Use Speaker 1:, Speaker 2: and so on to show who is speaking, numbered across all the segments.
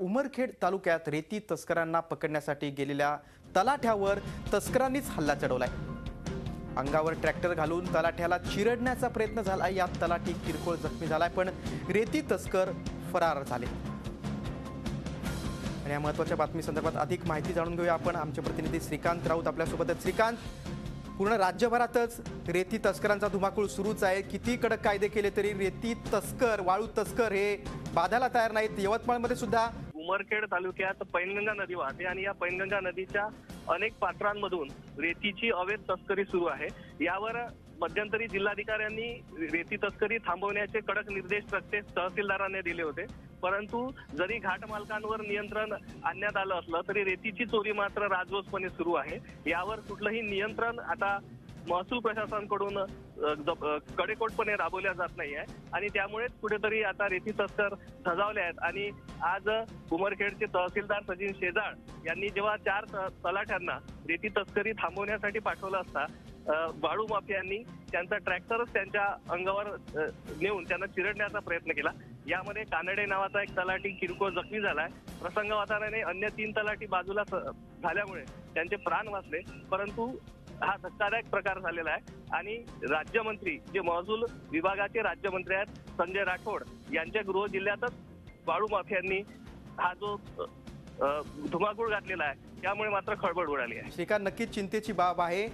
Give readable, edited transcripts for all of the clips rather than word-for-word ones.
Speaker 1: उमरखेड तालुक्यात रेती तस्करांना पकडण्यासाठी गेलेल्या तलाठ्यावर तस्करांनीच हल्ला चढवलाय। अंगावर ट्रॅक्टर घालून तलाठ्याला चिरडण्याचा प्रयत्न झाला। यात तलाठी किरकोळ जखमी झालाय, पण रेती तस्कर फरार झाले। आणि या महत्त्वाच्या बातमी संदर्भात अधिक माहिती जाणून घेऊया आपण। आमचे प्रतिनिधी श्रीकांत राऊत आपल्यासोबत आहेत। श्रीकांत, पूर्ण राज्यभरातच रेती तस्करांचा धुमाकूळ सुरूच आहे। किती कडक कायदे केले तरी रेती तस्कर, वाळू तस्कर हे बाधायला तयार नाहीत। यवतमाळमध्ये सुद्धा
Speaker 2: उमरखेड तालुक्यात पैनगंगा नदी वाहते आणि या पैनगंगा नदीच्या अनेक पात्रांमधून रेतीची अवैध तस्करी सुरू आहे। यावर मध्यंतरी जिल्हाधिकाऱ्यांनी रेती तस्करी थांबवण्याचे कडक निर्देश प्रत्येक तहसीलदारांनी दिले होते, परंतु जरी घाट मालकांवर नियंत्रण आणण्यात आलं असलं तरी रेतीची चोरी मात्र राजरोसपणे सुरू आहे। यावर कुठलंही नियंत्रण आता महसूल प्रशासनाकडून कडेकोटपणे राबवल्या जात नाही आहे आणि त्यामुळेच कुठेतरी आता रेती तस्कर धजावले आहेत। आणि आज उमरखेडचे तहसीलदार सचिन शेजाळ यांनी जेव्हा 4 तलाठ्यांना रेती तस्करी थांबवण्यासाठी पाठवलं असता वाळू माफियांनी त्यांचा ट्रॅक्टरच त्यांच्या अंगावर नेऊन त्यांना चिरडण्याचा प्रयत्न केला। यामध्ये कानडे नावाचा एक तलाठी किरकोळ जखमी झालाय। प्रसंगावधानाने अन्य 3 तलाठी बाजूला झाल्यामुळे त्यांचे प्राण वाचले, परंतु हा धक्कादायक प्रकार झालेला आहे। आणि राज्यमंत्री जे महसूल विभागाचे राज्यमंत्री आहेत संजय राठोड यांच्या गृह जिल्ह्यातच वाळू माफियांनी हा जो धुमाकूळ घातलेला आहे त्यामुळे मात्र खळबळ उडाली आहे।
Speaker 1: श्रीकांत, नक्कीच चिंतेची बाब आहे।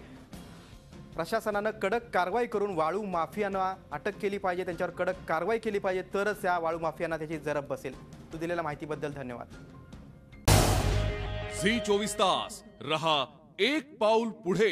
Speaker 1: प्रशासनानं कडक कारवाई करून वाळू माफियांना अटक केली पाहिजे, त्यांच्यावर कडक कारवाई केली पाहिजे, तरच या वाळू माफियांना त्याची जरब बसेल। तू दिलेल्या माहितीबद्दल धन्यवाद।
Speaker 3: झी 24 तास रहा एक पाऊल पुढे।